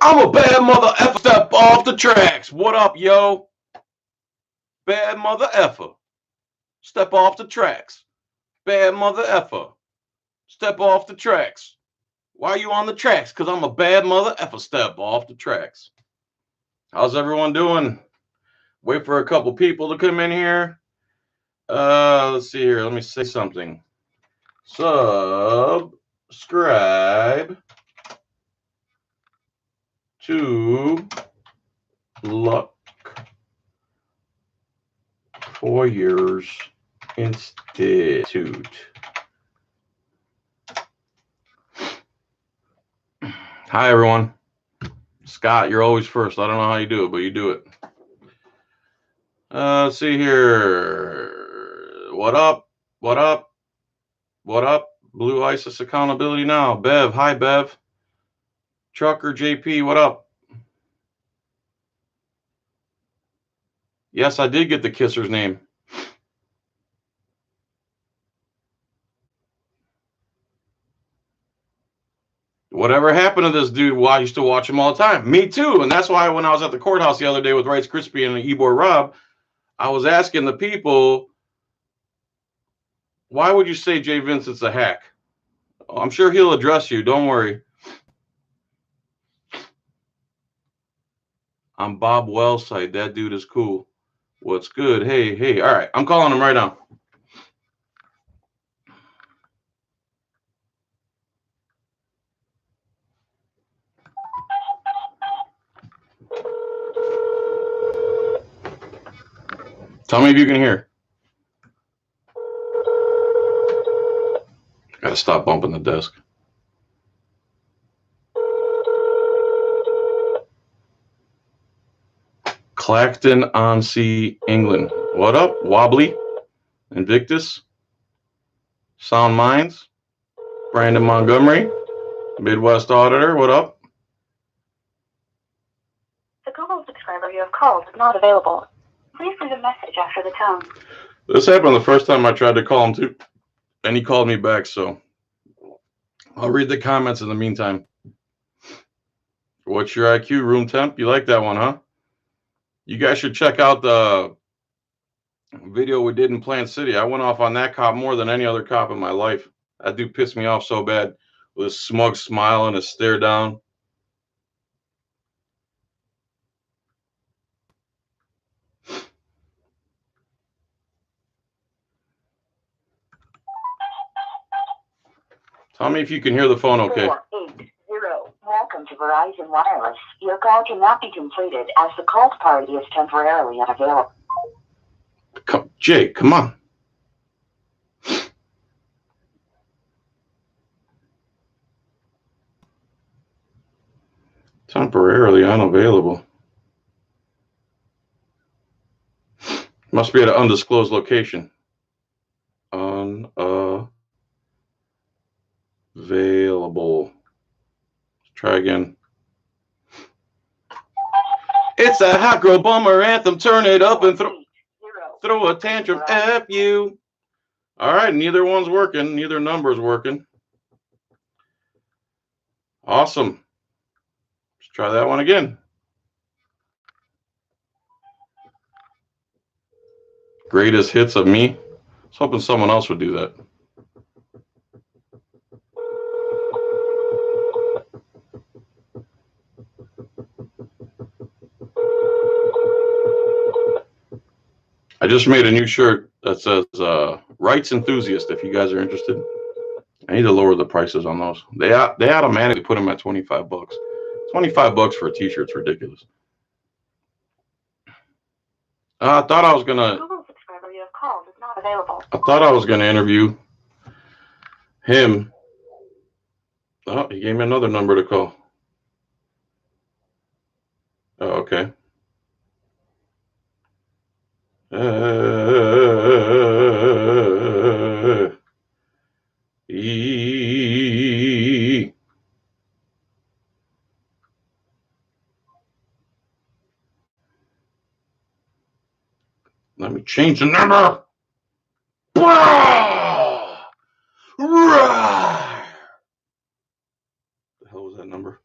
I'm a bad mother effer. Step off the tracks. What up, yo? Bad mother effer. Step off the tracks. Bad mother effer. Step off the tracks. Why are you on the tracks? Because I'm a bad mother effer. Step off the tracks. How's everyone doing? Wait for a couple people to come in here. Let's see here. Let me say something. Subscribe to Luck Fawyers Institute. Hi, everyone. Scott, you're always first. I don't know how you do it, but you do it. Let's see here. What up? What up? What up? Blue ISIS Accountability Now. Bev. Hi, Bev. Trucker JP. What up? Yes, I did get the kisser's name. Whatever happened to this dude? Well, I used to watch him all the time. Me too. And that's why when I was at the courthouse the other day with Rice Krispie and Ebor Rob, I was asking the people, why would you say Jay Vincent's a hack? I'm sure he'll address you. Don't worry. I'm Bob Wellside. That dude is cool. What's good? Hey. All right. I'm calling him right now. Tell me if you can hear. Gotta stop bumping the desk. Clacton-on-Sea, England. What up? Wobbly? Invictus? Sound Minds? Brandon Montgomery? Midwest Auditor? What up? The Google subscriber you have called is not available. Please leave a message after the tone. This happened the first time I tried to call him too, and he called me back, so I'll read the comments in the meantime. What's your IQ? Room temp? You like that one, huh? You guys should check out the video we did in Plant City. I went off on that cop more than any other cop in my life. That dude pissed me off so bad with his smug smile and his stare down. Tell me if you can hear the phone okay. 480. Welcome to Verizon Wireless. Your call cannot be completed as the called party is temporarily unavailable. Jay, come on. Temporarily unavailable. Must be at an undisclosed location. Unavailable. Let's try again. It's a hot girl bummer anthem. Turn it up and throw a tantrum. F you. All right, neither one's working. Neither number's working. Awesome. Let's try that one again. Greatest hits of me. I was hoping someone else would do that. I just made a new shirt that says Rights Enthusiast if you guys are interested. I need to lower the prices on those. They automatically put them at $25. $25 for a t-shirt's ridiculous. I thought I was gonna. Google subscriber you have called is not available. I thought I was gonna interview him. Oh, he gave me another number to call. Oh, okay. Let me change the number. The hell was that number?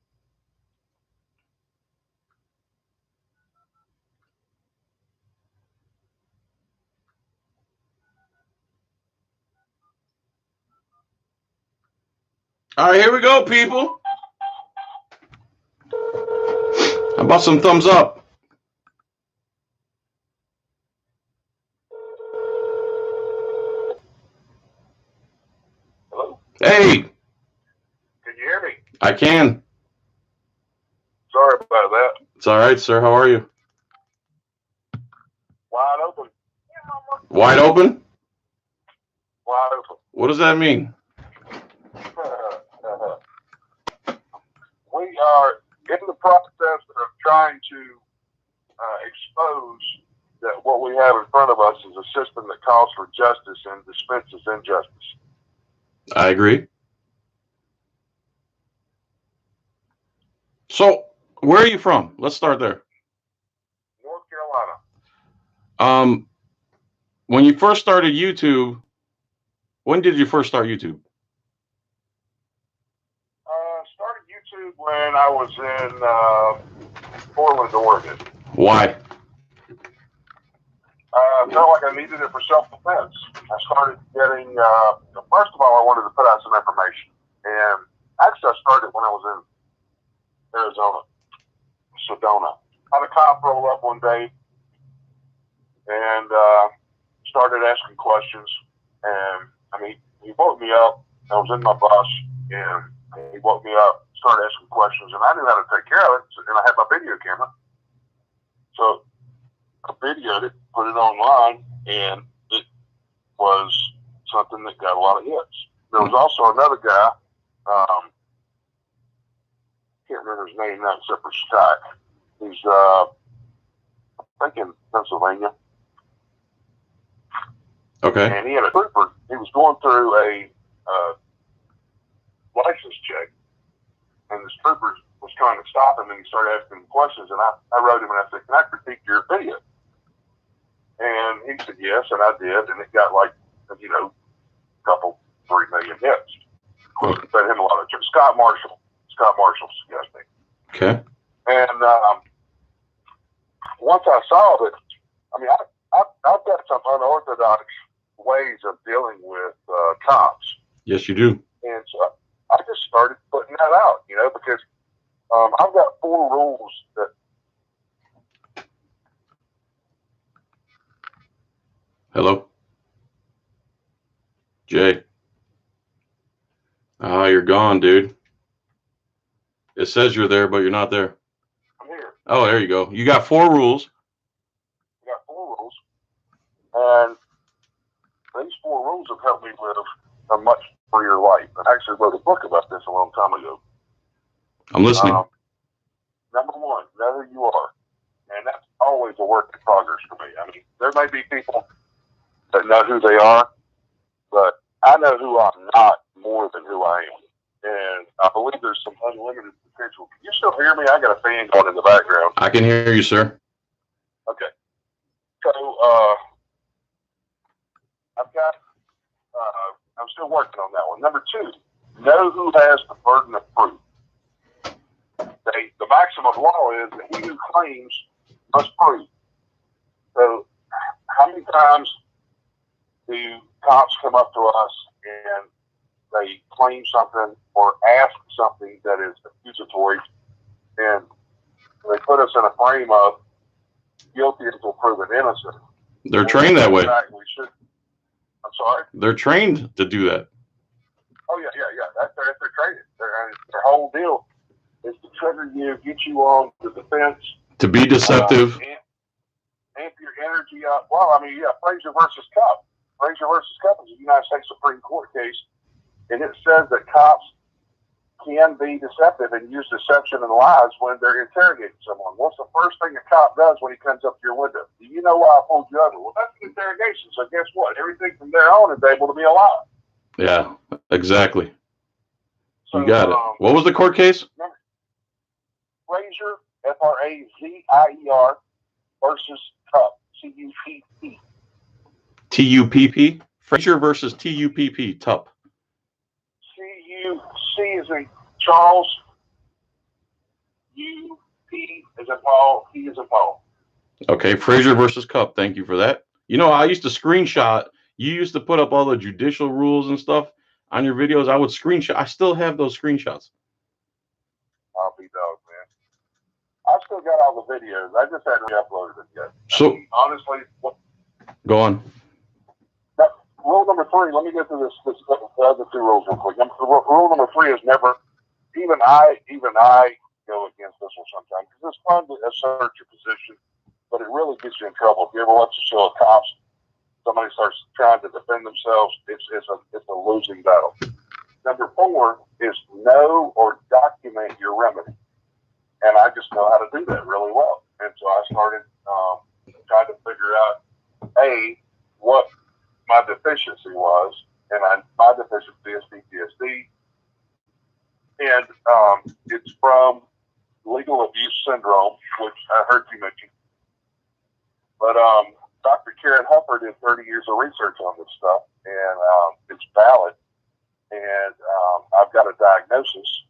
All right, here we go, people. How about some thumbs up? Hello? Hey, Can you hear me? I can. Sorry about that. It's all right, sir. How are you? Wide open. Wide open? Wide open. What does that mean? We are in the process of trying to expose that what we have in front of us is a system that calls for justice and dispenses injustice. I agree. So, where are you from? Let's start there. North Carolina. When you first started YouTube, when did you first start YouTube? Started YouTube when I was in Portland, Oregon. Why? I felt like I needed it for self-defense. I started getting, first of all, I wanted to put out some information. And actually, I started when I was in Arizona, Sedona. I had a cop roll up one day and started asking questions. And, I mean, he woke me up. I was in my bus, and he woke me up, started asking questions, and I knew how to take care of it, and I had my video camera. So I videoed it, put it online, and it was something that got a lot of hits. There was also another guy, can't remember his name now except for Scott. He's, I think in Pennsylvania. Okay. And he had a trooper. He was going through a license check, and this trooper was trying to stop him, and he started asking him questions. And I wrote him and I said, "Can I critique your video?" And he said yes, and I did, and it got like, you know, a couple, 3 million hits. Of course, it fed him a lot of Scott Marshall's guy's name. Okay. And once I saw it, I mean, I've got some unorthodox ways of dealing with cops. Yes, you do. And so I just started putting that out, you know, because I've got 4 rules that. Hello? Jay. Ah, you're gone, dude. It says you're there, but you're not there. I'm here. Oh, there you go. You got 4 rules. I got 4 rules. And these 4 rules have helped me live a much freer life. I actually wrote a book about this a long time ago. I'm listening. Number 1, know who you are. And that's always a work in progress for me. I mean, there may be people that know who they are, but I know who I'm not more than who I am. And I believe there's some unlimited potential. Can you still hear me? I got a fan going in the background. I can hear you, sir. Okay. So, I'm still working on that one. Number 2, know who has the burden of proof. The maxim of law is that he who claims must prove. So, how many times do cops come up to us and they claim something or ask something that is accusatory, and they put us in a frame of guilty until proven innocent? They're trained that way. I'm sorry? They're trained to do that. Oh, yeah. That's their training. Their whole deal is to trigger you, get you on the defense. To be deceptive. Amp your energy up. Well, I mean, yeah, Frazier versus Cupp. Frazier versus Cupp is a United States Supreme Court case, and it says that cops can be deceptive and use deception and lies when they're interrogating someone. What's the first thing a cop does when he comes up to your window? Do you know why I pulled you over? Well, that's an interrogation. So guess what? Everything from there on is able to be a lie. Yeah, exactly. So, you got it. What was the court case? Frazier, Frazier versus Cupp, Cupp. TUPP? Frazier versus TUPP, TUP. C is in Charles, U-P is in Paul, P is in Paul. Okay, Frazier versus Cupp. Thank you for that. You know, I used to screenshot. You used to put up all the judicial rules and stuff. on your videos. I would screenshot. I still have those screenshots. I'll be dog, man. I've still got all the videos. I just haven't uploaded it yet. So I mean, honestly, go on. Rule number 3. Let me get to the other 2 rules real quick. Rule number 3 is never. Even I go against this one sometimes because it's fun to assert your position, but it really gets you in trouble. If you ever watch a show of cops, somebody starts trying to defend themselves, it's a losing battle. Number 4 is know or document your remedy. And I just know how to do that really well. And so I started trying to figure out, what my deficiency was. And my deficiency is PTSD. And it's from legal abuse syndrome, which I heard you mention. But Dr. Karen Huffer did 30 years of research on this stuff, and it's valid. And I've got a diagnosis.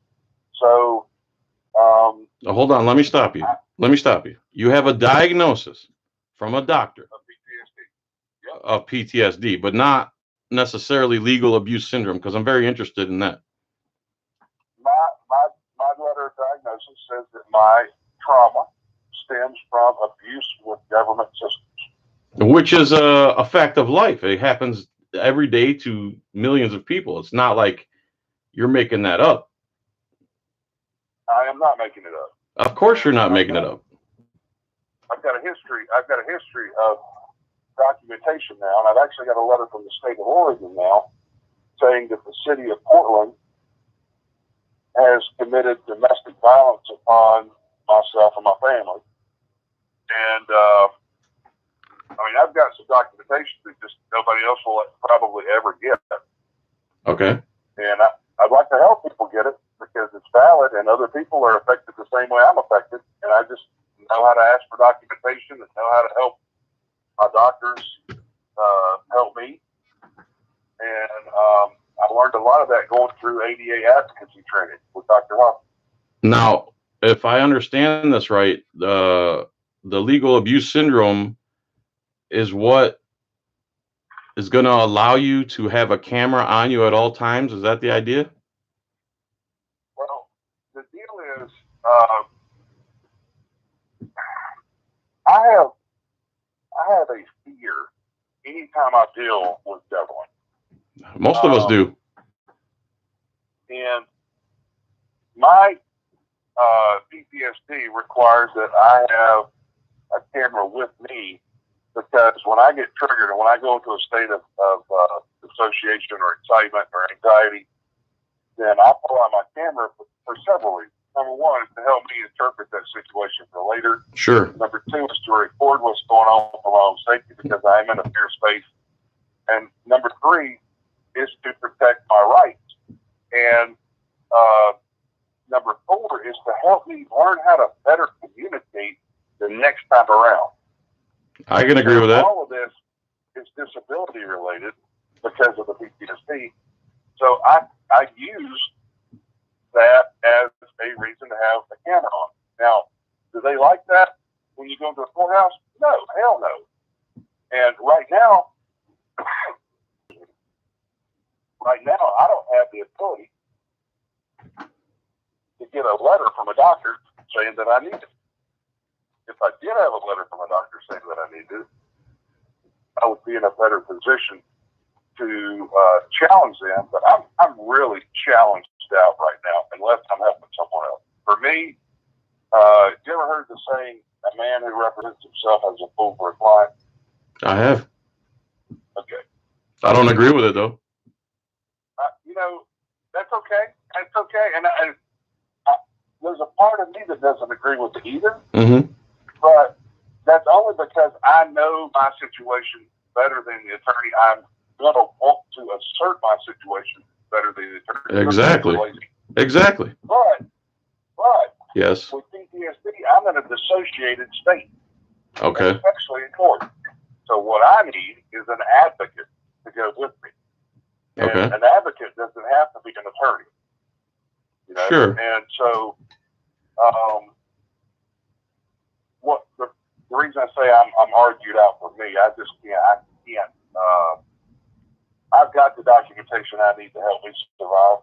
So, Hold on. Let me stop you. You have a diagnosis from a doctor of PTSD, but not necessarily legal abuse syndrome, because I'm very interested in that. My letter of diagnosis says that my trauma stems from abuse with government systems. Which is a fact of life. It happens every day to millions of people. It's not like you're making that up. I am not making it up. Of course you're not making it up. I've got a history of documentation now, and I've actually got a letter from the state of Oregon now saying that the city of Portland has committed domestic violence upon myself and my family. And I've got some documentation that just nobody else will probably ever get. Okay. And I'd like to help people get it because it's valid, and other people are affected the same way I'm affected. And I just know how to ask for documentation and know how to help my doctors help me. And I learned a lot of that going through ADA advocacy training with Dr. Huff. Now, if I understand this right, the legal abuse syndrome is what is going to allow you to have a camera on you at all times. Is that the idea? Well, the deal is, I have a fear anytime I deal with government. Most of us do. And my PTSD requires that I have a camera with me, because when I get triggered and when I go into a state of dissociation or excitement or anxiety, then I pull out my camera for several reasons. Number 1 is to help me interpret that situation for later. Sure. Number 2 is to record what's going on for my own safety, because I am in a fear space. And number 3 is to protect my rights. And number 4 is to help me learn how to better communicate the next time around. I can agree with that. All of this is disability related because of the PTSD. So I use that as a reason to have a camera on. Now, do they like that when you go to a courthouse? No, hell no. And right now, I don't have the ability to get a letter from a doctor saying that I need it. If I did have a letter from a doctor saying that I need it, I would be in a better position to challenge them. But I'm really challenged out right now, unless I'm helping someone else. For me, you ever heard the saying, "A man who represents himself as a fool for a client"? I have. Okay. I don't agree with it though. That's okay. That's okay. And there's a part of me that doesn't agree with it either. Mm-hmm. But that's only because I know my situation better than the attorney. I'm going to want to assert my situation better than the attorney. Exactly. But yes, with PTSD, I'm in a dissociated state. Okay. Especially in court. So what I need is an advocate to go with me. And okay. An advocate doesn't have to be an attorney. Sure. And so, the reason I say I'm argued out for me, I just can't. I've got the documentation I need to help me survive.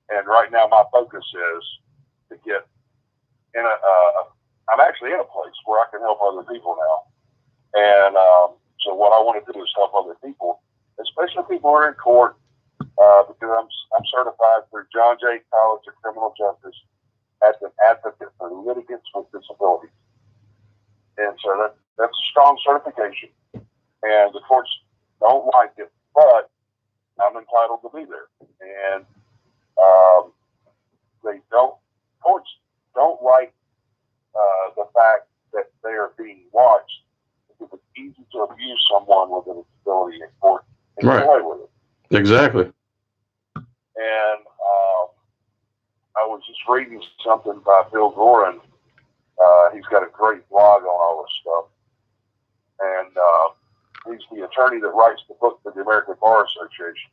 And right now, my focus is to get in I'm actually in a place where I can help other people now. And so what I want to do is help other people, especially people who are in court, because I'm certified through John Jay College of Criminal Justice as an advocate for litigants with disabilities. And so that's a strong certification. And the courts don't like it, but I'm entitled to be there. And courts don't like the fact that they are being watched, because it's easy to abuse someone with a disability in court and get away with it. Exactly. And I was just reading something by Bill Gorin. He's got a great blog on all this stuff. And he's the attorney that writes the book for the American Bar Association.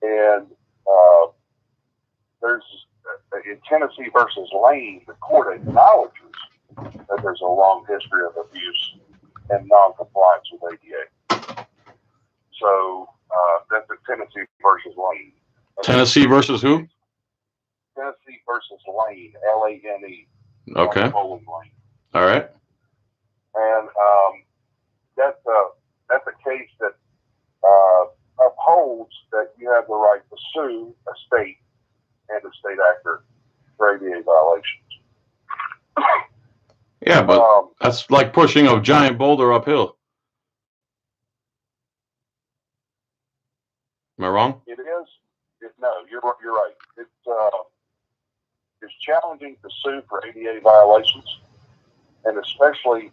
And there's in Tennessee versus Lane, the court acknowledges that there's a long history of abuse and non-compliance with ADA. So that's the Tennessee versus Lane. Tennessee versus who? Tennessee versus Lane, Lane. Okay. Bowling Lane. All right. And that's a case that upholds that you have the right to sue a state and a state actor for ADA violations. Yeah, but that's like pushing a giant boulder uphill. Am I wrong? It is. No, you're right. It's challenging to sue for ADA violations, and especially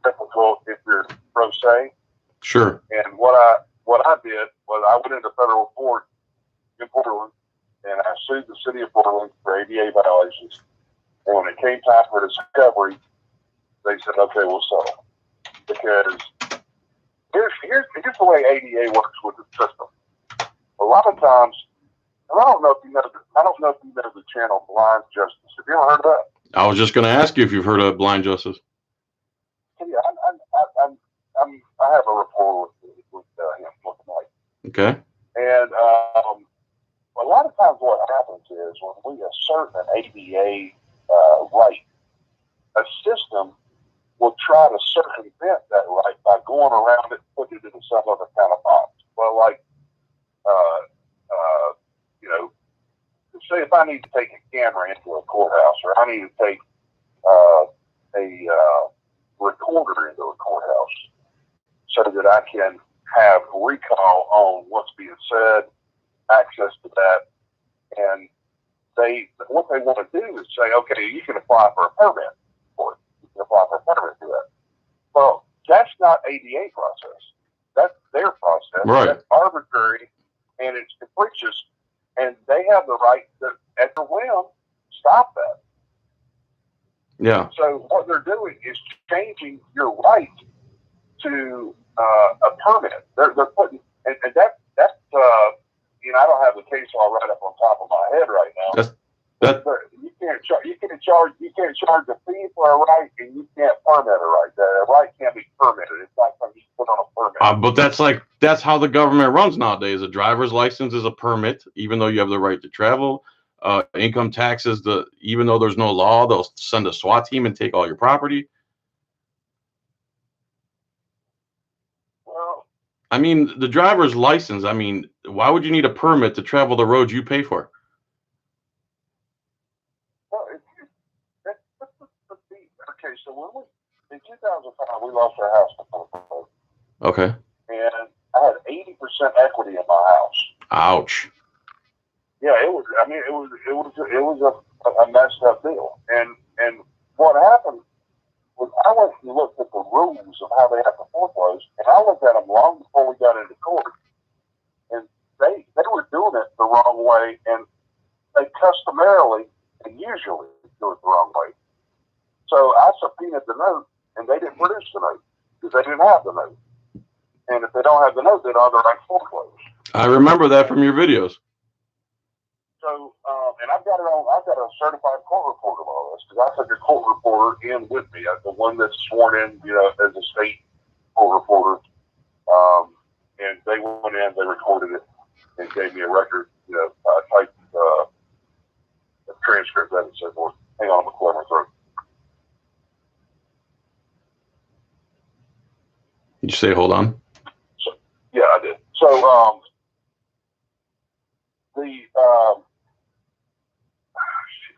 difficult if you're pro se. Sure. And what I did was I went into federal court in Portland, and I sued the city of Portland for ADA violations. And when it came time for discovery, they said, "Okay, we'll settle." Because here's the way ADA works with the system. A lot of times, and I don't know if you know the channel Blind Justice. Have you ever heard of that? I was just going to ask you if you've heard of Blind Justice. Yeah, I have a rapport with him looking like. Okay. And a lot of times what happens is when we assert an ADA right, a system will try to circumvent that right by going around it and putting it into some other kind of box. Well, like, say if I need to take a camera into a courthouse, or I need to take a recorder into a courthouse, so that I can have recall on what's being said, access to that, and what they want to do is say, okay, you can apply for a permit for it. You can apply for a permit for that. Well, that's not ADA process. That's their process. Right. That's arbitrary, and it's capricious, and they have the right to, at their whim, stop that. Yeah. So what they're doing is changing your right to a permit. They're putting, and that's I don't have the case all right up on top of my head right now. You can't charge a fee for a right, and you can't permit a right. A right can't be permitted. It's not something you put on a permit. But that's how the government runs nowadays. A driver's license is a permit, even though you have the right to travel. Income taxes, even though there's no law, they'll send a SWAT team and take all your property. Well, I mean, the driver's license, why would you need a permit to travel the roads you pay for? Well, okay, so in 2005, we lost our house to foreclosure. Okay. And I had 80% equity in my house. Ouch. Yeah, it was a messed up deal. And what happened was I went and looked at the rules of how they have to foreclose, and I looked at them long before we got into court. And they were doing it the wrong way, and they customarily and usually do it the wrong way. So I subpoenaed the note, and they didn't produce the note because they didn't have the note. And if they don't have the note, they don't have the right to foreclose. I remember that from your videos. So, and I've got a certified court reporter of all this, because I took a court reporter in with me, the one that's sworn in, as a state court reporter. And they went in, they recorded it, and gave me a record, typed a transcript of it and so forth. Hang on, I'm going to clear my throat. Did you say hold on? So, yeah, I did. So,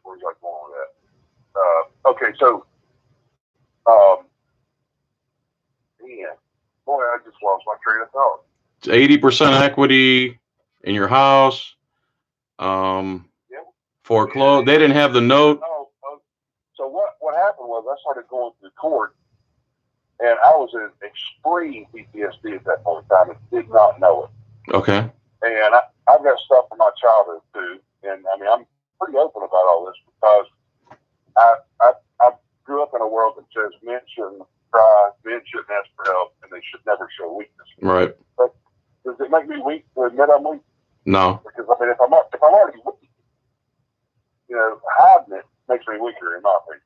where's I going with that? Okay, so, man, boy, I just lost my train of thought. It's 80% equity in your house. Foreclosed. They didn't have the note. So what happened was I started going through court, and I was in extreme PTSD at that point in time and did not know it. Okay. And I've got stuff from my childhood too, and I mean I'm pretty open about all this because I grew up in a world that says men shouldn't cry, men shouldn't ask for help, and they should never show weakness. Right. But does it make me weak to admit I'm weak? No. Because I mean, if I'm already weak, hiding it makes me weaker in my opinion.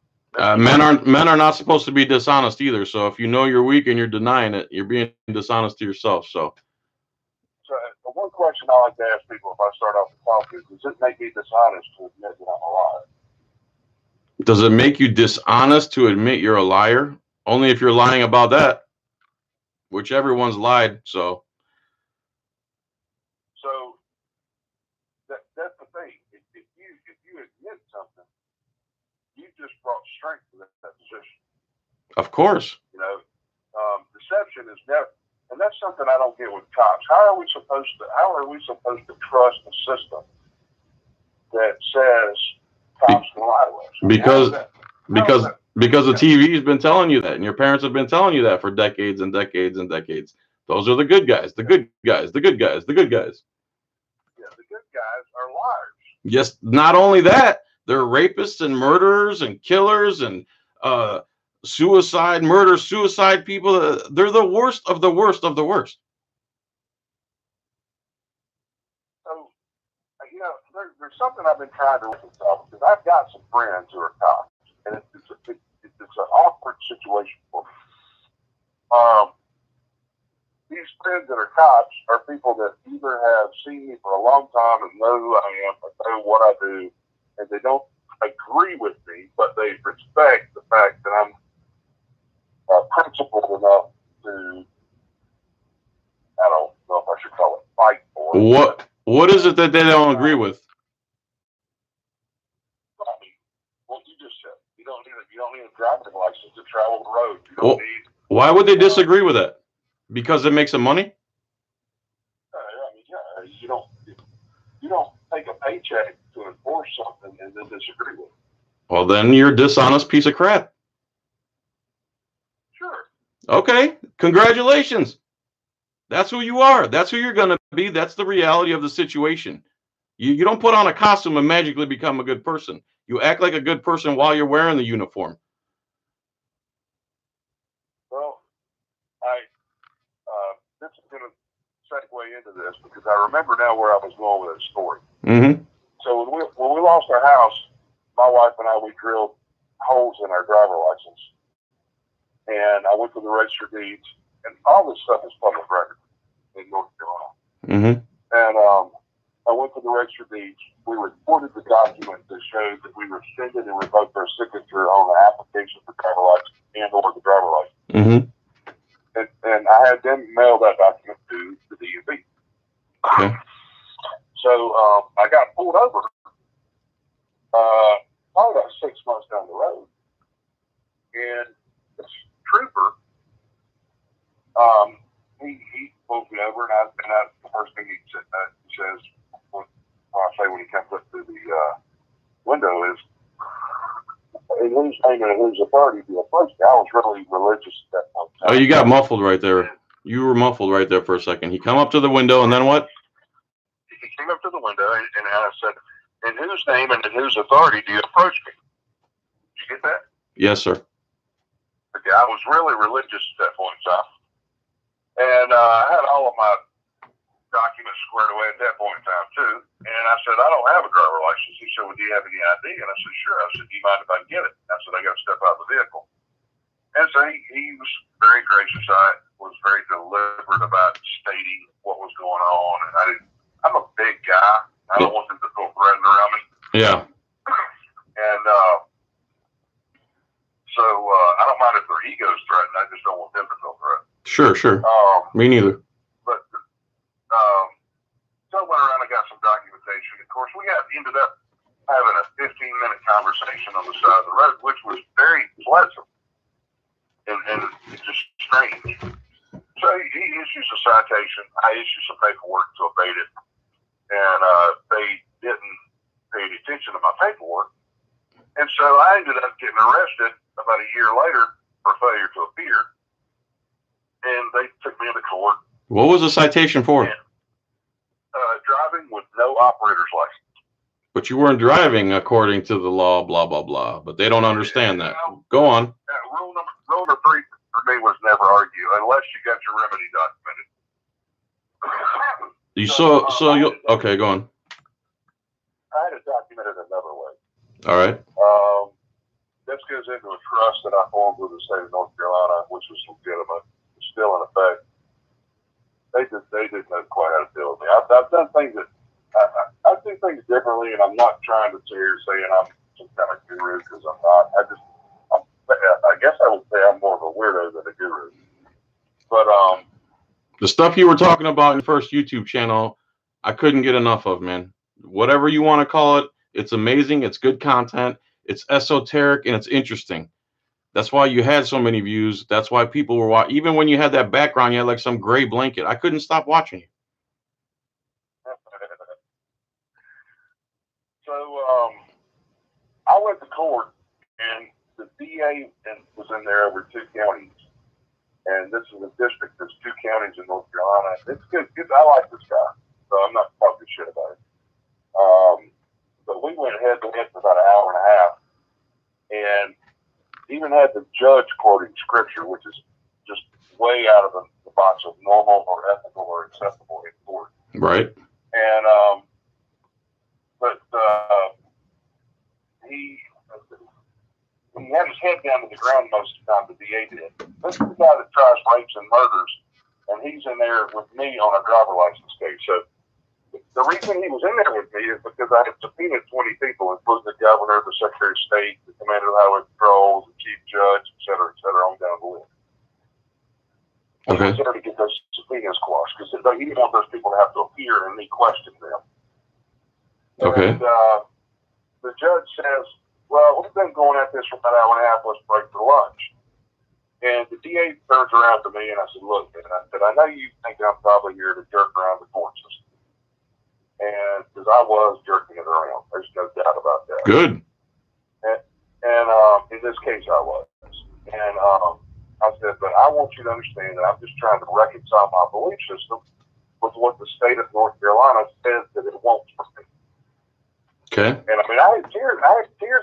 Men are not supposed to be dishonest either. So if you know you're weak and you're denying it, you're being dishonest to yourself. So the one question I like to ask people if I start off the talk is, does it make me dishonest to admit that I'm a liar? does it make you dishonest to admit you're a liar? Only if you're lying about that, which everyone's lied. So that's the thing. If you admit something, you just brought strength to that position. of course. Deception is never, and that's something I don't get with cops. How are we supposed to trust a system that says cops can lie to us? Because the TV's been telling you that, and your parents have been telling you that for decades and decades and decades. Those are the good guys, the good guys, the good guys, the good guys. Yeah, the good guys are liars. Yes, not only that, they're rapists and murderers and killers and suicide people. They're the worst of the worst of the worst. So, there's something I've been trying to reconcile because I've got some friends who are cops, and it's an awkward situation for me. These friends that are cops are people that either have seen me for a long time and know who I am, or know what I do, and they don't agree with me, but they respect the fact that I'm principled enough to, I don't know if I should call it fight for it. What is it that they don't agree with? I mean, what you just said. You don't need a driver's license to travel the road. You don't need. Why would they disagree with that? Because it makes them money? You don't take a paycheck to enforce something and then disagree with it. Well, then you're a dishonest piece of crap. Sure. Okay, congratulations. That's who you are. That's who you're going to be. That's the reality of the situation. You don't put on a costume and magically become a good person. You act like a good person while you're wearing the uniform. Well, this is going to segue into this because I remember now where I was going with that story. Mm-hmm. So when we lost our house, my wife and I, we drilled holes in our driver license. And I went to the register deeds, and all this stuff is public record in North Carolina. Mm-hmm. And I went to the register deeds. We recorded the document that showed that we rescinded and revoked our signature on the application for driver license and or the driver license. Mm-hmm. And I had them mail that document to the DMV. Okay. So I got pulled over probably about 6 months down the road. And this trooper, he pulled me over, and the first thing he says when he comes up to the window is, in whose name and in whose authority do you approach me? I was really religious at that point. Oh, you got muffled right there. You were muffled right there for a second. He come up to the window, and then what? He came up to the window, and I said, in whose name and in whose authority do you approach me? Did you get that? Yes, sir. Okay, I was really religious at that point in time. And I had all of my documents squared away at that point in time, too. And I said, I don't have a driver license. He said, well, do you have any ID? And I said, sure. I said, do you mind if I get it? I said, I got to step out of the vehicle. And so he was very gracious. was very deliberate about stating what was going on, and I'm a big guy. I don't want them to feel threatened around me. Yeah. And so I don't mind if their ego's threatened. I just don't want them to feel threatened. Sure. Me neither. But so I went around and got some documentation. Of course, we ended up having a 15-minute conversation on the side of the road, which was very pleasant and it's just strange. So he issues a citation. I issue some paperwork to abate it, and they didn't pay any attention to my paperwork. And so I ended up getting arrested about a year later for failure to appear, and they took me into court. What was the citation for? And, driving with no operator's license. But you weren't driving according to the law, blah, blah, blah. But they don't understand that. Go on. Rule number 3 for me was never argue unless you got your remedy documented. Okay, go on. I had it documented another way. All right. This goes into a trust that I formed with the state of North Carolina, which was legitimate, still in effect. They didn't know quite how to deal with me. I've done things that I do things differently, and I'm not trying to sit here saying I'm some kind of guru because I'm not. I guess I would say I'm more of a weirdo than a guru. But the stuff you were talking about in the first YouTube channel, I couldn't get enough of, man. Whatever you want to call it, it's amazing. It's good content. It's esoteric and it's interesting. That's why you had so many views. That's why people were watching. Even when you had that background, you had like some gray blanket. I couldn't stop watching you. So I went to court, and the DA was in there over 2 counties. And this is a district that's 2 counties in North Carolina. It's good. I like this guy, so I'm not talking shit about it. But we went head to head for about an hour and a half, and even had the judge quoting scripture, which is just way out of the box of normal or ethical or acceptable in court. Right. And but he had his head down to the ground most of the time. The DA did. This is the guy that tries rapes and murders, and he's in there with me on a driver license case. So the reason he was in there with me is because I had subpoenaed 20 people, including the governor, the secretary of state, the commander of the highway patrol, the chief judge, et cetera, on down the list. Okay. In order to get those subpoenas quashed, because he didn't want those people to have to appear and me question them. Okay. And the judge says, well, we've been going at this for about an hour and a half. Let's break for lunch. And the DA turns around to me and I said, look, man, I know you think I'm probably here to jerk around the court system. And because I was jerking it around, there's no doubt about that. Good. And in this case, I was. And I said, but I want you to understand that I'm just trying to reconcile my belief system with what the state of North Carolina says that it wants for me. Okay. And I mean, I had tears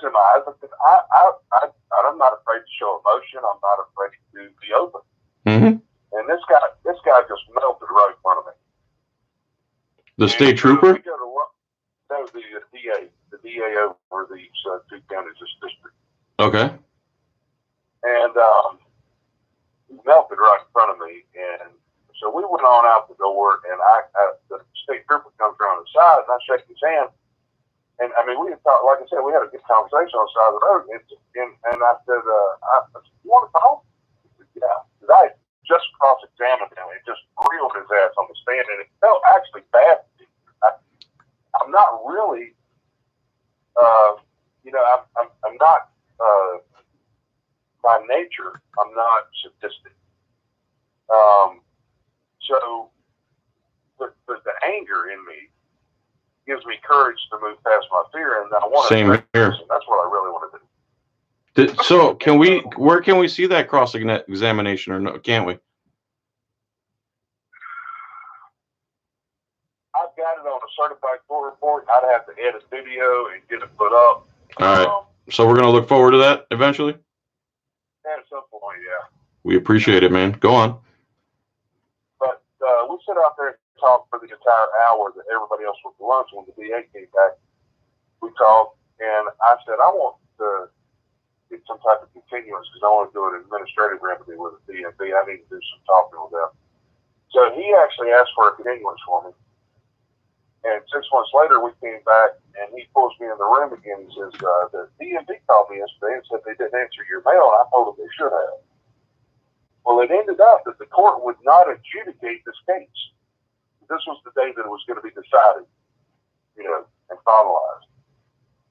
in my eyes because I'm not afraid to show emotion. I'm not afraid to be open. Mm-hmm. And this guy just melted right in front of me. The state trooper? No, the DA over these 2 counties, this district. Okay. And he melted right in front of me. And so we went on out the door, and the state trooper comes around the side, and I shake his hand. And I mean, we had talked, like I said, we had a good conversation on the side of the road. And I said, you want to talk? He said, yeah. Because I had just cross-examined him. It just reeled his ass on the stand, and it felt actually bad. I'm not really, I'm not, by nature, I'm not sadistic. So the anger in me gives me courage to move past my fear, and I want to. Same here. That's what I really want to do. So where can we see that cross-examination, or no, can't we? I've got it on a certified court report. I'd have to edit video and get it put up. All right. So we're going to look forward to that eventually? At some point, yeah. We appreciate it, man. Go on. But we sit out there and talk for the entire hour that everybody else went to lunch. When the DA came back, we talked, and I said, I want to get some type of continuance because I want to do an administrative remedy with the DMV. I need to do some talking with them. So he actually asked for a continuance for me. And 6 months later, we came back, and he pulls me in the room again. He says, the DMV called me yesterday and said they didn't answer your mail, and I told them they should have. Well, it ended up that the court would not adjudicate this case. This was the day that it was going to be decided, and finalized.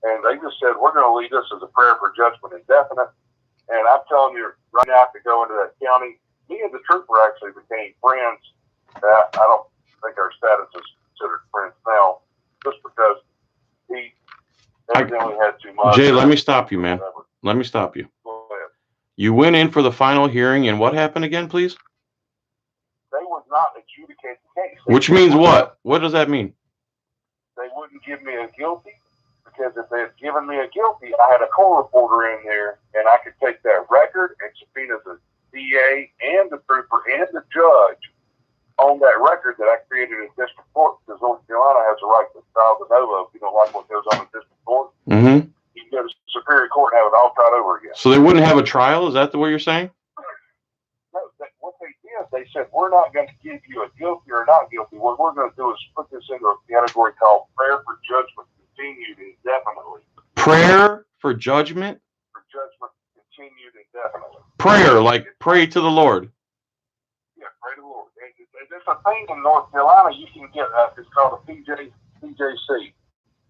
And they just said, we're going to leave this as a prayer for judgment indefinite. And I'm telling you, right now, to go into that county, me and the trooper actually became friends. I don't think our status is considered friends now, just because he evidently had too much. Jay, let me stop you, man. Let me stop you. Go ahead. You went in for the final hearing, and what happened again, please? They would not adjudicate the case. Which means what? What does that mean? They wouldn't give me a guilty, because if they had given me a guilty, I had a court reporter in there, and I could take that record and subpoena the DA and the trooper and the judge on that record that I created in district court, because North Carolina has a right to file de novo if you don't like what goes on in district court. Mm-hmm. You can go to Superior Court and have it all tried over again. So they wouldn't have a trial? Is that what you're saying? No, what they did, they said, we're not going to give you a guilty or not guilty. What we're going to do is put this into a category called prayer for judgment continued indefinitely. Prayer for judgment? For judgment continued indefinitely. Prayer, like pray to the Lord. Yeah, pray to the Lord. And there's a thing in North Carolina you can get, it's called a PJC,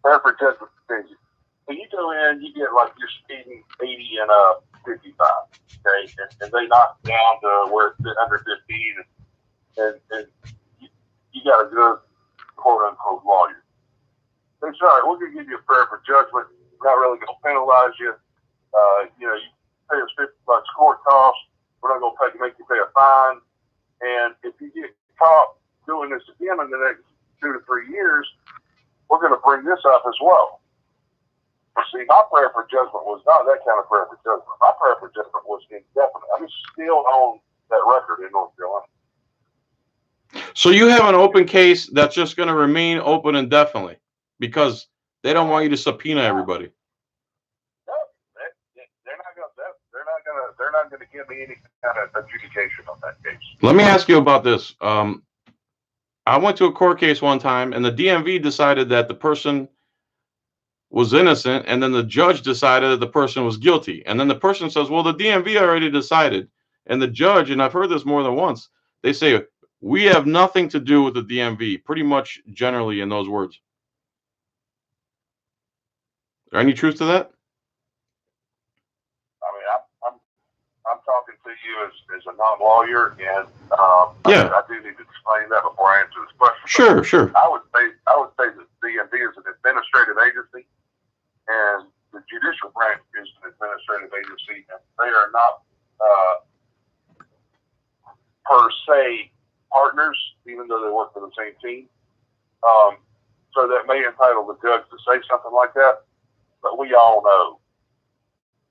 prayer for judgment continued. So you go in, you get like you're speeding 80 and 55, okay, and they knock down to where it's under 15, and you got a good quote unquote lawyer. They say, all right, we're gonna give you a prayer for judgment. We're not really gonna penalize you. You pay us $50 court costs. We're not gonna make you pay a fine. And if you get caught doing this again in the next 2 to 3 years, we're gonna bring this up as well. See, my prayer for judgment was not that kind of prayer for judgment. My prayer for judgment was indefinite. I'm still on that record in North Carolina. So you have an open case that's just going to remain open indefinitely because they don't want you to subpoena everybody. No, they're not going to give me any kind of adjudication on that case. Let me ask you about this. I went to a court case one time, and the DMV decided that the person was innocent, and then the judge decided that the person was guilty. And then the person says, well, the DMV already decided. And the judge, and I've heard this more than once, they say, we have nothing to do with the DMV, pretty much generally in those words. Is there any truth to that? I mean, I'm talking to you as a non-lawyer, and yeah. I do need to explain that before I answer this question. Sure. I would say that the DMV is an administrative agency, and the judicial branch is an administrative agency, and they are not per se partners, even though they work for the same team. So that may entitle the judge to say something like that, but we all know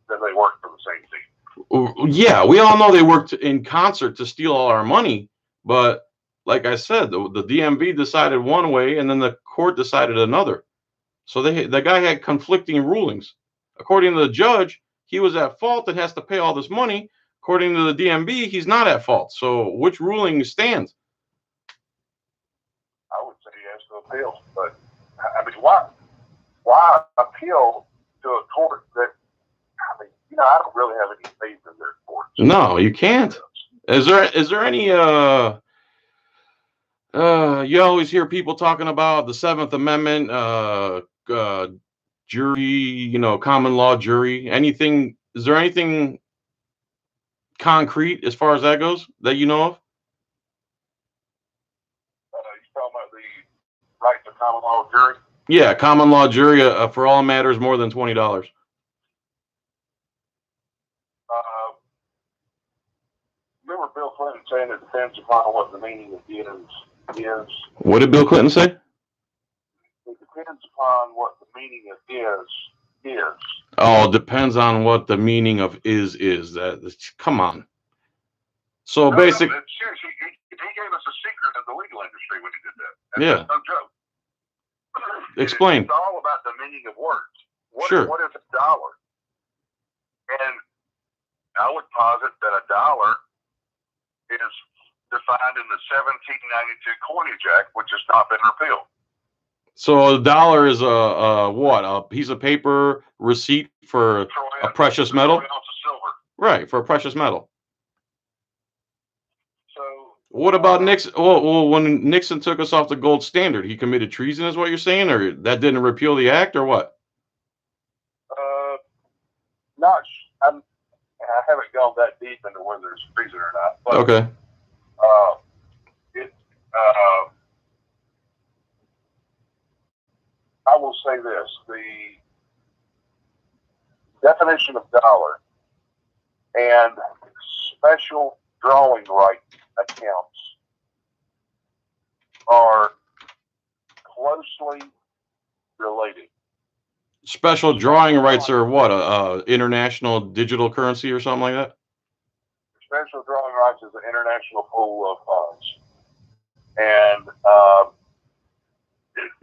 that they work for the same team. Yeah, we all know they worked in concert to steal all our money, but like I said, the DMV decided one way, and then the court decided another. So the guy had conflicting rulings. According to the judge, he was at fault and has to pay all this money. According to the DMV, he's not at fault. So which ruling stands? I would say he has to appeal, but I mean, why appeal to a court that, I mean, I don't really have any faith in their courts. No, you can't. Is there any you always hear people talking about the 7th Amendment, jury, common law jury, anything? Is there anything concrete as far as that goes that you know of? You talking about the right to common law jury? Yeah, common law jury for all matters more than $20. Remember Bill Clinton saying it depends upon what the meaning of is? What did Bill Clinton say? It depends upon what the meaning of is. Oh, it depends on what the meaning of is. Come on. So basically, seriously, he gave us a secret of the legal industry when he did that. That's no joke. Explain. It's all about the meaning of words. What is a dollar? And I would posit that a dollar is defined in the 1792 Coinage Act, which has not been repealed. So a dollar is a piece of paper receipt for a precious metal? 3 ounces of silver. Right, for a precious metal. So what about Nixon? Well, when Nixon took us off the gold standard, he committed treason, is what you're saying, or that didn't repeal the act, or what? I haven't gone that deep into whether there's treason or not. But, okay. I will say this: the definition of dollar and special drawing right accounts are closely related. Special drawing rights are what? International digital currency or something like that? Special drawing rights is an international pool of funds. And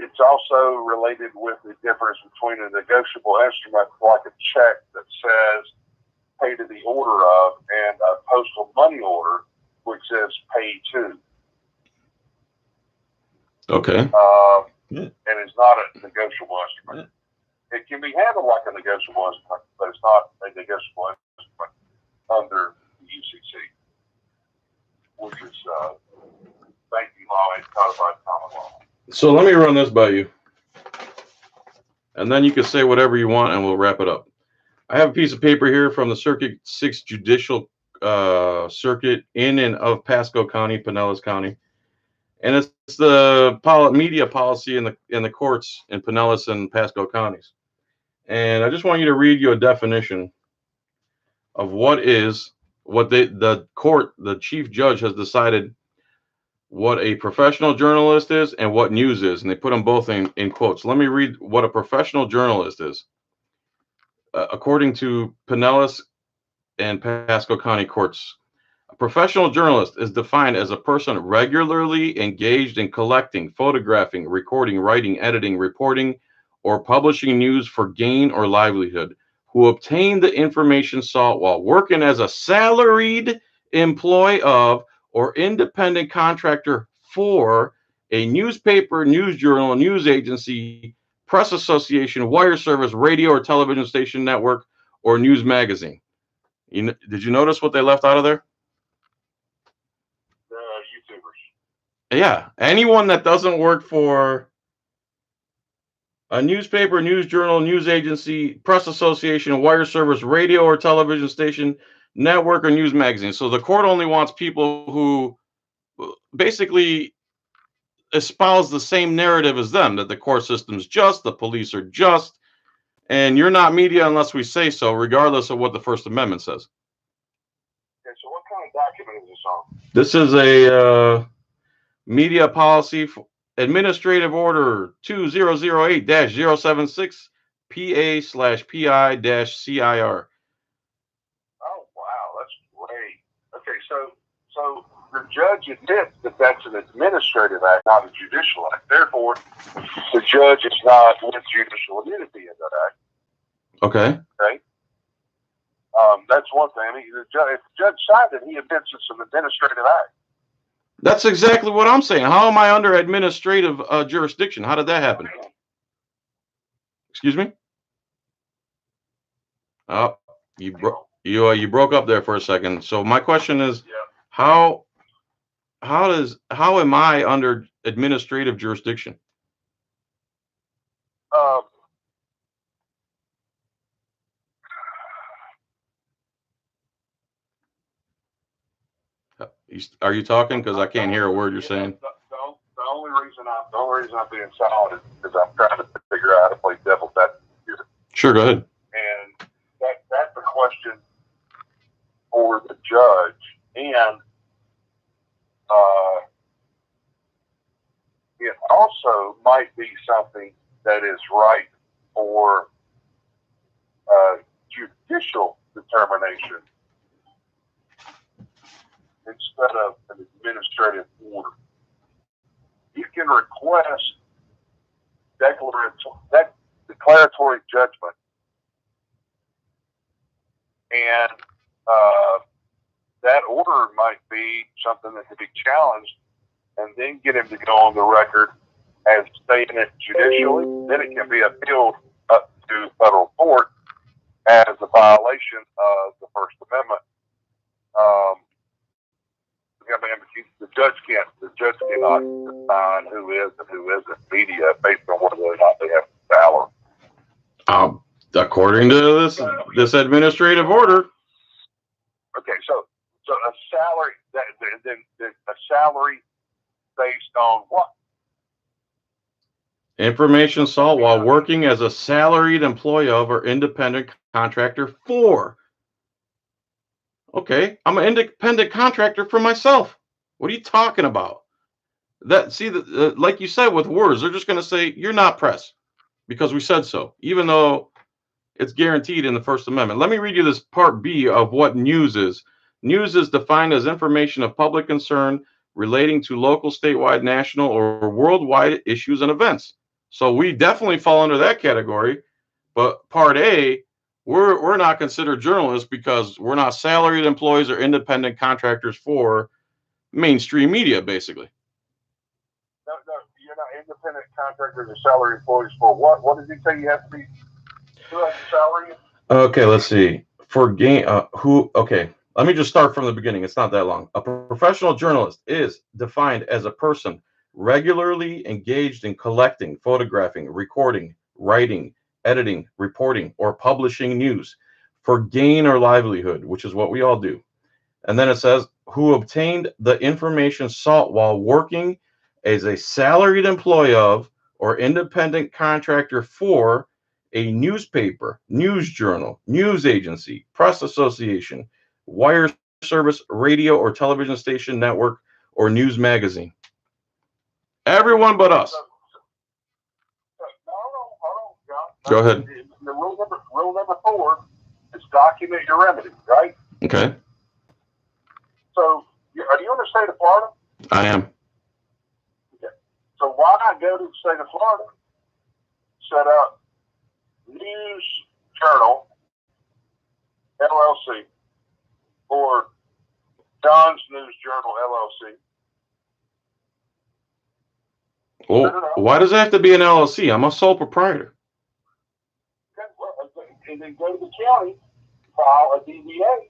it's also related with the difference between a negotiable instrument like a check that says pay to the order of and a postal money order which says pay to. Okay. And it's not a negotiable instrument. It can be handled like a negotiable instrument, but it's not a negotiable instrument under the UCC, which is banking law and codified common law. So let me run this by you, and then you can say whatever you want, and we'll wrap it up. I have a piece of paper here from the Circuit 6 Judicial Circuit in and of Pasco County, Pinellas County, and it's the media policy in the courts in Pinellas and Pasco counties. And I just want you to read you a definition of what the court, the chief judge has decided what a professional journalist is and what news is, and they put them both in quotes. Let me read what a professional journalist is. According to Pinellas and Pasco County courts, a professional journalist is defined as a person regularly engaged in collecting, photographing, recording, writing, editing, reporting, or publishing news for gain or livelihood, who obtain the information sought while working as a salaried employee of or independent contractor for a newspaper, news journal, news agency, press association, wire service, radio or television station network, or news magazine. Did you notice what they left out of there? YouTubers. Yeah, anyone that doesn't work for a newspaper, news journal, news agency, press association, wire service, radio or television station, network, or news magazine. So the court only wants people who basically espouse the same narrative as them, that the court system's just, the police are just, and you're not media unless we say so, regardless of what the First Amendment says. Okay, so what kind of document is this on? This is a media policy administrative order 2008-076 PA/PI-CIR. Oh, wow, that's great. Okay, so the judge admits that that's an administrative act, not a judicial act. Therefore, the judge is not with judicial immunity in that act. Okay. Okay. That's one thing. I mean, if the judge signed it, he admits it's an administrative act. That's exactly what I'm saying. How am I under administrative jurisdiction? How did that happen? Excuse me? Oh, you broke up there for a second. So my question is, how am I under administrative jurisdiction? Are you talking? Because I can't hear a word you're saying. The only reason I'm being silent is because I'm trying to figure out how to play devil's advocate here. Sure, go ahead. And that's a question for the judge, and it also might be something that is right for judicial determination instead of an administrative order. You can request declaratory judgment be something that could be challenged, and then get him to go on the record as stating it judicially. Then it can be appealed up to federal court as a violation of the First Amendment. The judge cannot define who is and who isn't media based on whether or not they have salary. According to this administrative order. Okay, so a salary then a salary based on what? Information sought while working as a salaried employee of or independent contractor for. Okay, I'm an independent contractor for myself. What are you talking about? Like you said with words, they're just going to say you're not press because we said so, even though it's guaranteed in the First Amendment. Let me read you this Part B of what news is. News is defined as information of public concern relating to local, statewide, national, or worldwide issues and events. So we definitely fall under that category. But Part A, we're not considered journalists because we're not salaried employees or independent contractors for mainstream media, basically. No, you're not independent contractors or salary employees for what? What did he say you have to be? Who has a salary? Okay, let's see. Okay, let me just start from the beginning. It's not that long. A professional journalist is defined as a person regularly engaged in collecting, photographing, recording, writing, editing, reporting, or publishing news for gain or livelihood, which is what we all do. And then it says, who obtained the information sought while working as a salaried employee of or independent contractor for a newspaper, news journal, news agency, press association, wire service, radio or television station, network, or news magazine. Everyone but us. Hold on, John. Go ahead. The rule number 4 is document your remedy, right? Okay. So, are you in the state of Florida? I am. Okay. So why not go to the state of Florida, set up News Journal, LLC, or John's News Journal, LLC? Well, why does it have to be an LLC? I'm a sole proprietor. Okay, well, and then go to the county, file a DBA,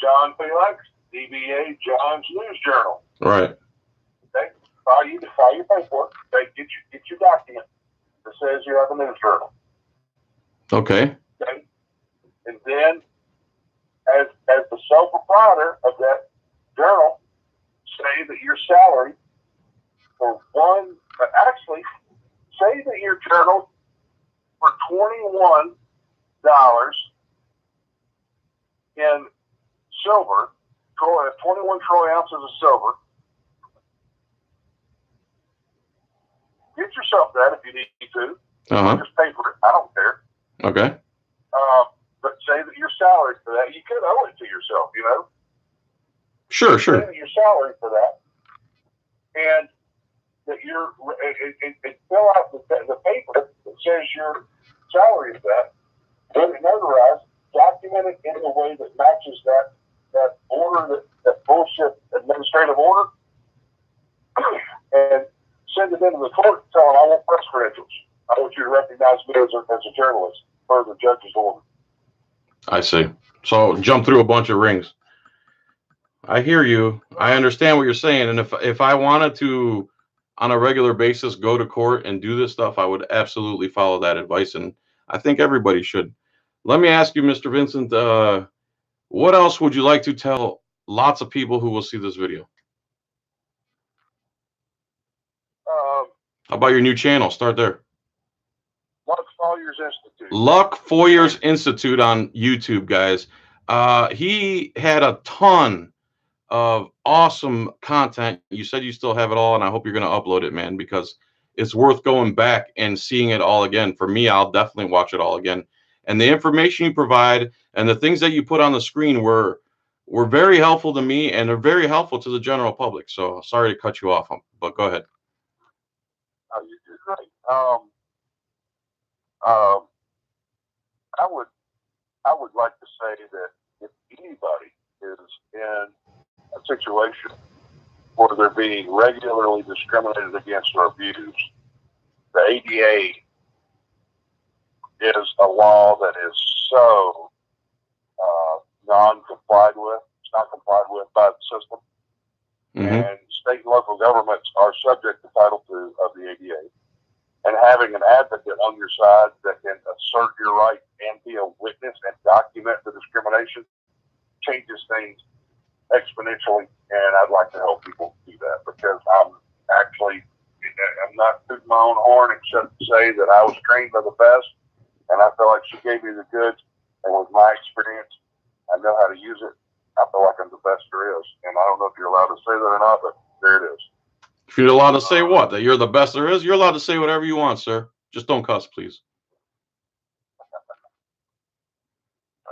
John Felix, DBA, John's News Journal. Right. Okay, file your paperwork. Okay, get your document that says you have a news journal. Okay. Okay, and then as the sole proprietor of that journal, say that your salary for actually say that your journal for $21 in silver, 21 troy ounces of silver. Get yourself that if you need to. Just pay for it. I don't care. Okay. But say that you're salaried for that. You could owe it to yourself, you know? Sure. Say that you're salaried for that. And that you're, and fill out the paper that says your salary is that. Get it notarized, document it in a way that matches that order, that bullshit administrative order, and send it into the court and tell them I want press credentials. I want you to recognize me as a journalist per the judge's order. I see. So jump through a bunch of rings. I hear you. I understand what you're saying. And if I wanted to, on a regular basis, go to court and do this stuff, I would absolutely follow that advice. And I think everybody should. Let me ask you, Mr. Vincent, what else would you like to tell lots of people who will see this video? How about your new channel? Start there. Luck Fawyers Institute. Luck Fawyers Institute on YouTube, guys. He had a ton of awesome content. You said you still have it all, and I hope you're going to upload it, man, because it's worth going back and seeing it all again. For me, I'll definitely watch it all again. And the information you provide and the things that you put on the screen were very helpful to me, and they're very helpful to the general public. So sorry to cut you off, but go ahead. You did great. I would like to say that if anybody is in a situation where they're being regularly discriminated against or abused, the ADA is a law that is so non-complied with. It's not complied with by the system. Mm-hmm. And state and local governments are subject to Title II of the ADA. And having an advocate on your side that can assert your right and be a witness and document the discrimination changes things exponentially. And I'd like to help people do that because I'm not tooting my own horn except to say that I was trained by the best. And I feel like she gave me the goods. And with my experience, I know how to use it. I feel like I'm the best there is. And I don't know if you're allowed to say that or not, but there it is. If you're allowed to say what? That you're the best there is? You're allowed to say whatever you want, sir. Just don't cuss, please.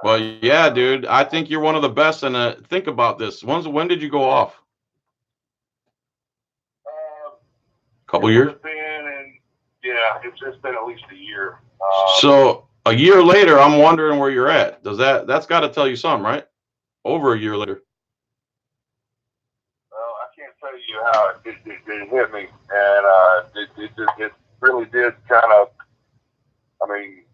Well, yeah, dude. I think you're one of the best. And think about this. When did you go off? Couple years? It's been at least a year. So a year later, I'm wondering where you're at. That's got to tell you something, right? Over a year later. Well, I can't tell you how it hit me, and it really did kind of. I mean,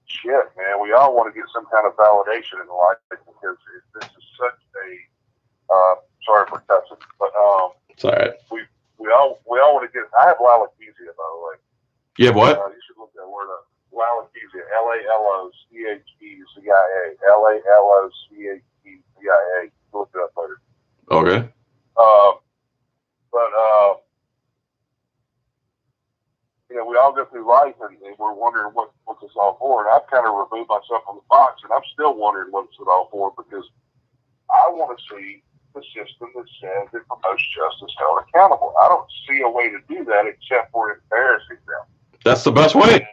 shit, man. We all want to get some kind of validation in life because this is such a. Sorry for cussing, but it's all right. We all want to get. I have alopecia, by the way. Yeah, what? You should look that word up. Alopecia, Lalocchia, Lalocchia. Look it up later. Okay. We all go through life and we're wondering what's this all for. And I've kind of removed myself from the box, and I'm still wondering what's it all for because I want to see the system that says it promotes justice held accountable. I don't see a way to do that except for embarrassing them. That's the best way.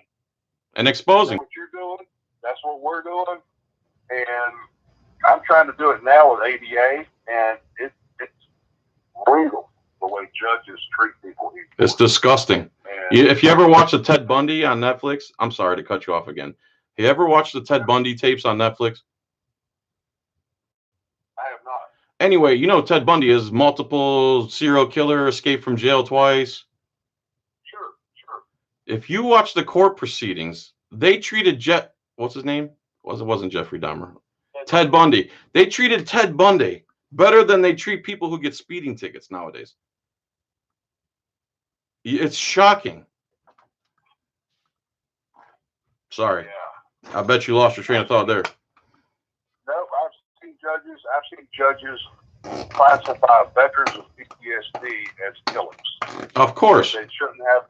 And exposing. That's what you're doing. That's what we're doing. And I'm trying to do it now with ADA, and it's brutal the way judges treat people. It's disgusting. If you ever watch the Ted Bundy on Netflix, I'm sorry to cut you off again. You ever watch the Ted Bundy tapes on Netflix? I have not. Anyway, you know Ted Bundy is multiple serial killer, escaped from jail twice. Sure. If you watch the court proceedings, they treated what's his name? It wasn't Jeffrey Dahmer. Ted Bundy. They treated Ted Bundy better than they treat people who get speeding tickets nowadays. It's shocking. Sorry. Yeah. I bet you lost your train of thought there. Nope, I've seen judges classify veterans with PTSD as killings. Of course. They shouldn't have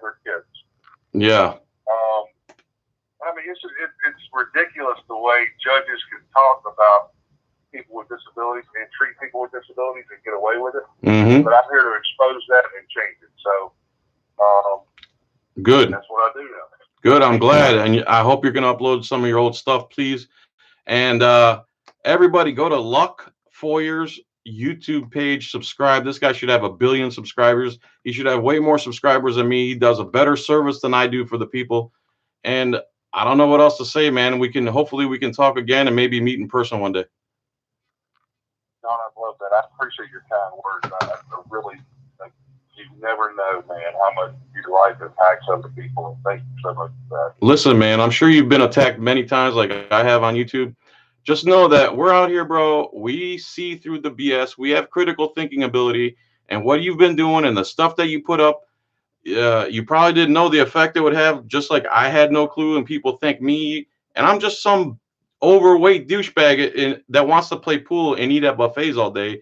their kids. Yeah. I mean, it's ridiculous the way judges can talk about people with disabilities and treat people with disabilities and get away with it. Mm-hmm. But I'm here to expose that and change it. So, good. That's what I do now. Good. I'm glad, and I hope you're going to upload some of your old stuff, please. And everybody, go to Luck Fawyers YouTube page. Subscribe. This guy should have 1 billion subscribers. He should have way more subscribers than me. He does a better service than I do for the people. And I don't know what else to say, man. Hopefully we can talk again and maybe meet in person one day. John, I love that. I appreciate your kind words. I really, you never know, man, how much your life impacts other people. And thank you so much for that. Listen, man, I'm sure you've been attacked many times like I have on YouTube. Just know that we're out here, bro. We see through the BS. We have critical thinking ability. And what you've been doing and the stuff that you put up, you probably didn't know the effect it would have, just like I had no clue. And people think me, and I'm just some overweight douchebag that wants to play pool and eat at buffets all day.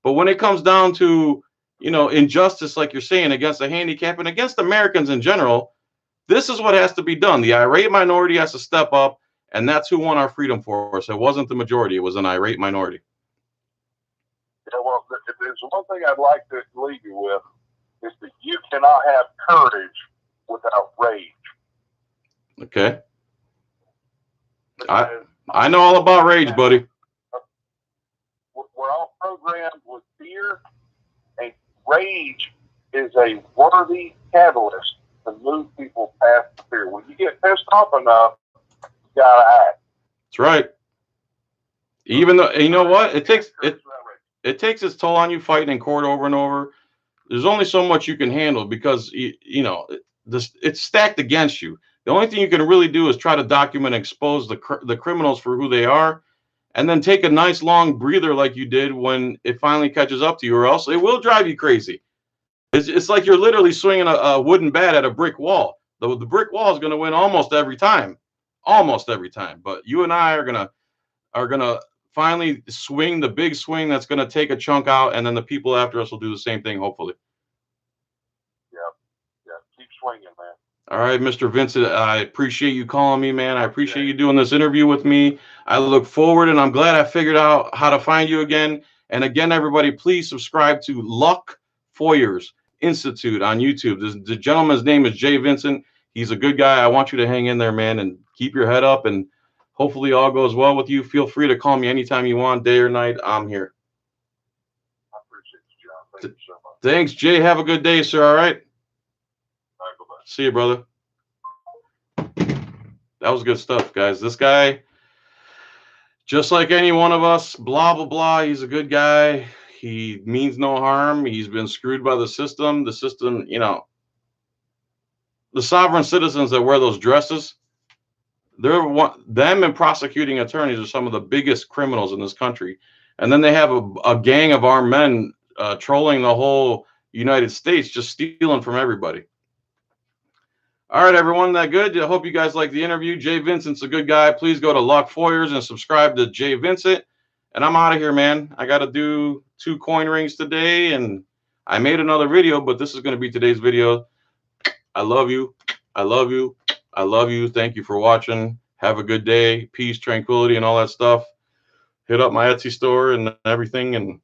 But when it comes down to, injustice, like you're saying, against the handicap and against Americans in general, this is what has to be done. The irate minority has to step up, and that's who won our freedom for us. It wasn't the majority. It was an irate minority. Yeah, well, if there's one thing I'd like to leave you with, is that you cannot have courage without rage. Okay. I know all about rage, buddy. We're all programmed with fear, and rage is a worthy catalyst to move people past the fear. When you get pissed off enough, you gotta act. That's right. Even though, you know what? It takes it. it takes its toll on you fighting in court over and over. There's only so much you can handle because you know it's stacked against you. The only thing you can really do is try to document and expose the criminals for who they are, and then take a nice long breather like you did when it finally catches up to you, or else it will drive you crazy. It's like you're literally swinging a wooden bat at a brick wall. The brick wall is going to win almost every time. But you and I are gonna finally swing the big swing that's gonna take a chunk out, and then the people after us will do the same thing, hopefully. Yeah. Keep swinging, man. All right, Mr. Vincent, I appreciate you calling me, man. I appreciate you doing this interview with me. I look forward, and I'm glad I figured out how to find you again. And again, everybody, please subscribe to Luck Fawyers Institute on YouTube. The gentleman's name is Jay Vincent. He's a good guy. I want you to hang in there, man, and keep your head up, and hopefully all goes well with you. Feel free to call me anytime you want, day or night. I'm here. I appreciate you, John. Thank you so much. Thanks, Jay. Have a good day, sir. All right. All right, bye-bye. See you, brother. That was good stuff, guys. This guy, just like any one of us, blah, blah, blah. He's a good guy. He means no harm. He's been screwed by the system. The system, you know, the sovereign citizens that wear those dresses, them and prosecuting attorneys are some of the biggest criminals in this country. And then they have a gang of armed men trolling the whole United States, just stealing from everybody. All right, everyone, that good? I hope you guys like the interview. Jay Vincent's a good guy. Please go to Luck Fawyers and subscribe to Jay Vincent. And I'm out of here, man. I got to do 2 coin rings today, and I made another video, but this is going to be today's video. I love you. I love you. I love you. Thank you for watching. Have a good day. Peace, tranquility, and all that stuff. Hit up my Etsy store and everything, and